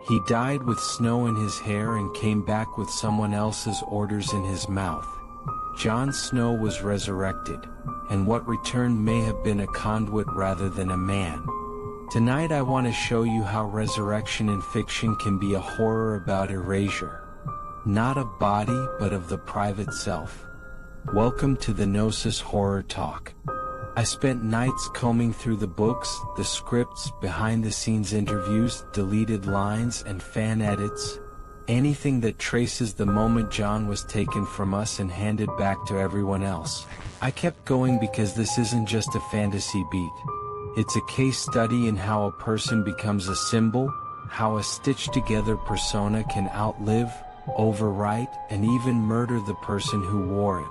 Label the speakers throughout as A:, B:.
A: He died with snow in his hair and came back with someone else's orders in his mouth. Jon Snow was resurrected, and what returned may have been a conduit rather than a man. Tonight I want to show you how resurrection in fiction can be a horror about erasure. Not of body but of the private self. Welcome to the KNOSIS Horror Talk. I spent nights combing through the books, the scripts, behind-the-scenes interviews, deleted lines, and fan edits. Anything that traces the moment Jon was taken from us and handed back to everyone else. I kept going because this isn't just a fantasy beat. It's a case study in how a person becomes a symbol, how a stitched-together persona can outlive, overwrite, and even murder the person who wore it.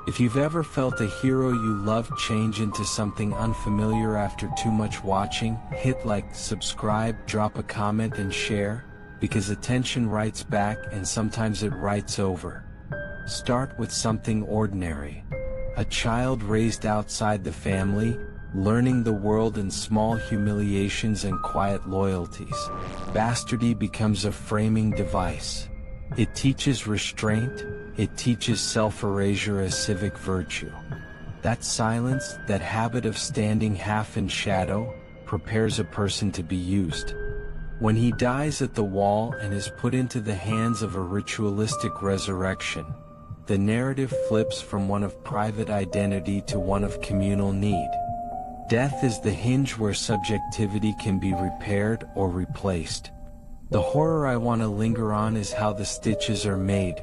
A: If you've ever felt a hero you loved change into something unfamiliar after too much watching, hit like, subscribe, drop a comment and share, because attention writes back and sometimes it writes over. Start with something ordinary. A child raised outside the family, learning the world in small humiliations and quiet loyalties. Bastardy becomes a framing device. It teaches restraint, it teaches self-erasure as civic virtue. That silence, that habit of standing half in shadow, prepares a person to be used. When he dies at the wall and is put into the hands of a ritualistic resurrection, the narrative flips from one of private identity to one of communal need. Death is the hinge where subjectivity can be repaired or replaced. The horror I want to linger on is how the stitches are made,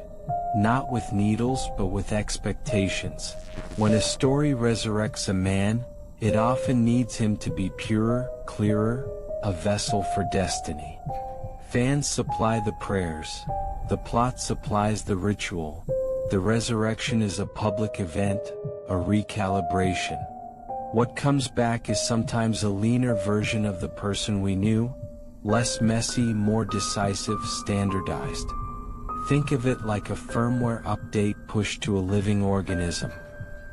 A: not with needles but with expectations. When a story resurrects a man, it often needs him to be purer, clearer, a vessel for destiny. Fans supply the prayers, the plot supplies the ritual. The resurrection is a public event, a recalibration. What comes back is sometimes a leaner version of the person we knew, less messy, more decisive, standardized. Think of it like a firmware update pushed to a living organism.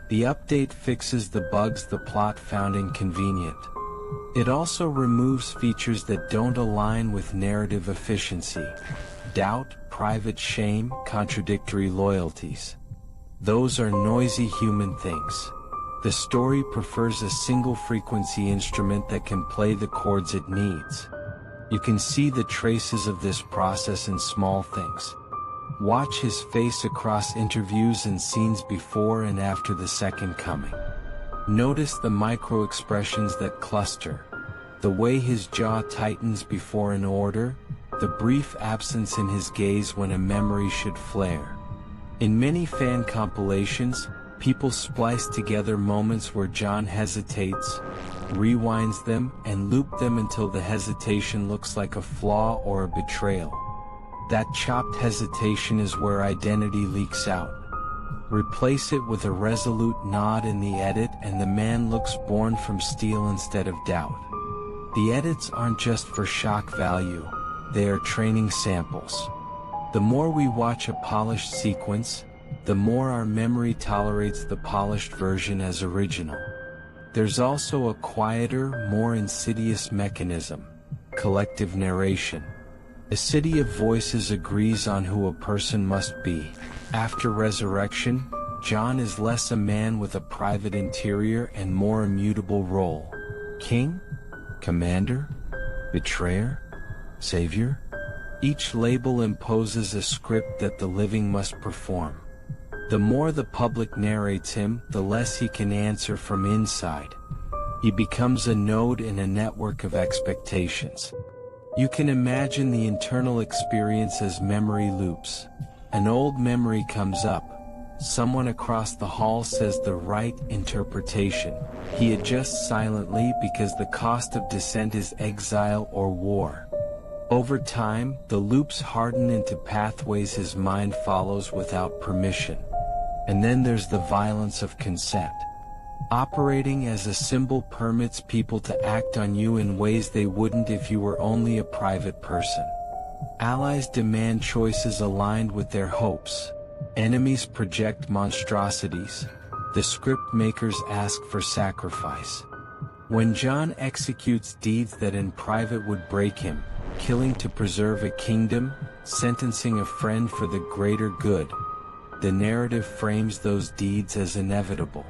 A: The update fixes the bugs the plot found inconvenient. It also removes features that don't align with narrative efficiency. Doubt, private shame, contradictory loyalties. Those are noisy human things. The story prefers a single frequency instrument that can play the chords it needs. You can see the traces of this process in small things. Watch his face across interviews and scenes before and after the second coming. Notice the micro-expressions that cluster. The way his jaw tightens before an order, the brief absence in his gaze when a memory should flare. In many fan compilations, people splice together moments where Jon hesitates, rewinds them, and loop them until the hesitation looks like a flaw or a betrayal. That chopped hesitation is where identity leaks out. Replace it with a resolute nod in the edit and the man looks born from steel instead of doubt. The edits aren't just for shock value, they are training samples. The more we watch a polished sequence, the more our memory tolerates the polished version as original. There's also a quieter, more insidious mechanism: collective narration. A city of voices agrees on who a person must be. After resurrection, Jon is less a man with a private interior and more a mutable role. King? Commander? Betrayer? Savior? Each label imposes a script that the living must perform. The more the public narrates him, the less he can answer from inside. He becomes a node in a network of expectations. You can imagine the internal experience as memory loops. An old memory comes up. Someone across the hall says the right interpretation. He adjusts silently because the cost of dissent is exile or war. Over time, the loops harden into pathways his mind follows without permission. And then there's the violence of consent. Operating as a symbol permits people to act on you in ways they wouldn't if you were only a private person. Allies demand choices aligned with their hopes. Enemies project monstrosities. The script makers ask for sacrifice. When Jon executes deeds that in private would break him, killing to preserve a kingdom, sentencing a friend for the greater good. The narrative frames those deeds as inevitable.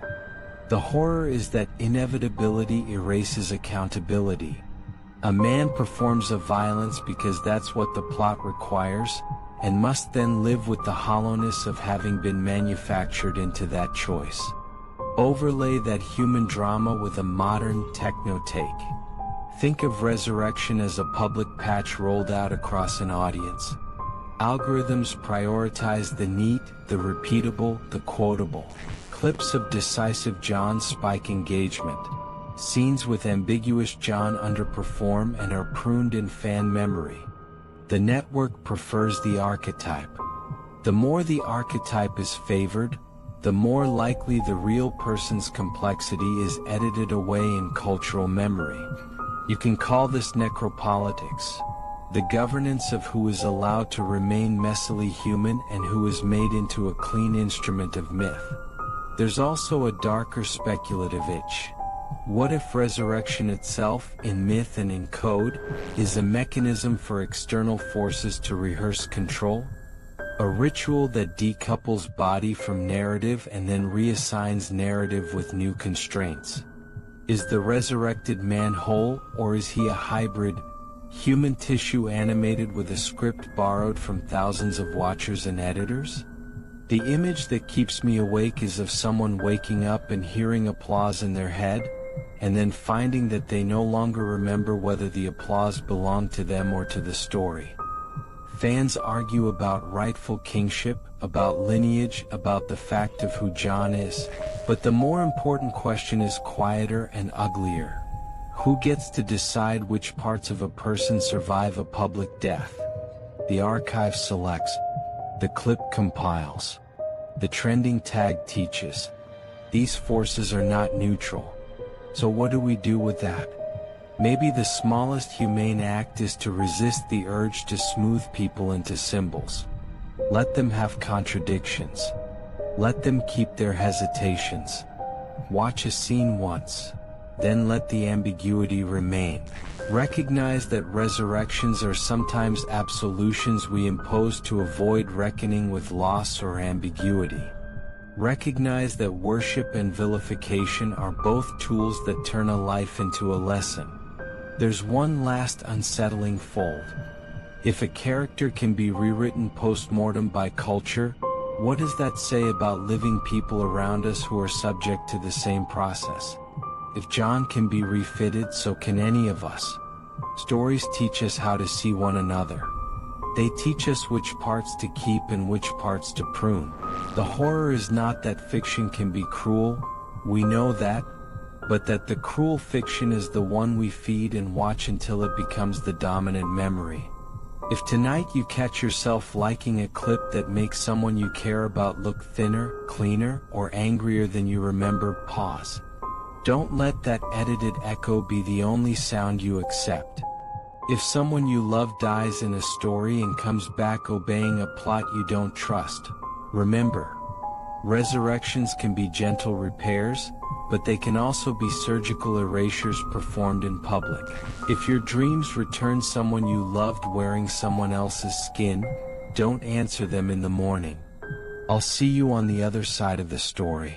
A: The horror is that inevitability erases accountability. A man performs a violence because that's what the plot requires, and must then live with the hollowness of having been manufactured into that choice. Overlay that human drama with a modern techno take. Think of resurrection as a public patch rolled out across an audience. Algorithms prioritize the neat, the repeatable, the quotable. Clips of decisive Jon spike engagement. Scenes with ambiguous Jon underperform and are pruned in fan memory. The network prefers the archetype. The more the archetype is favored, the more likely the real person's complexity is edited away in cultural memory. You can call this necropolitics, the governance of who is allowed to remain messily human and who is made into a clean instrument of myth. There's also a darker speculative itch. What if resurrection itself, in myth and in code, is a mechanism for external forces to rehearse control? A ritual that decouples body from narrative and then reassigns narrative with new constraints. Is the resurrected man whole, or is he a hybrid, human tissue animated with a script borrowed from thousands of watchers and editors? The image that keeps me awake is of someone waking up and hearing applause in their head, and then finding that they no longer remember whether the applause belonged to them or to the story. Fans argue about rightful kingship, about lineage, about the fact of who Jon is, but the more important question is quieter and uglier. Who gets to decide which parts of a person survive a public death? The archive selects, the clip compiles, the trending tag teaches. These forces are not neutral. So what do we do with that? Maybe the smallest humane act is to resist the urge to smooth people into symbols. Let them have contradictions. Let them keep their hesitations. Watch a scene once, then let the ambiguity remain. Recognize that resurrections are sometimes absolutions we impose to avoid reckoning with loss or ambiguity. Recognize that worship and vilification are both tools that turn a life into a lesson. There's one last unsettling fold. If a character can be rewritten post-mortem by culture, what does that say about living people around us who are subject to the same process? If Jon can be refitted, so can any of us. Stories teach us how to see one another. They teach us which parts to keep and which parts to prune. The horror is not that fiction can be cruel, we know that, but that the cruel fiction is the one we feed and watch until it becomes the dominant memory. If tonight you catch yourself liking a clip that makes someone you care about look thinner, cleaner, or angrier than you remember, pause. Don't let that edited echo be the only sound you accept. If someone you love dies in a story and comes back obeying a plot you don't trust, remember, resurrections can be gentle repairs, but they can also be surgical erasures performed in public. If your dreams return someone you loved wearing someone else's skin, don't answer them in the morning. I'll see you on the other side of the story.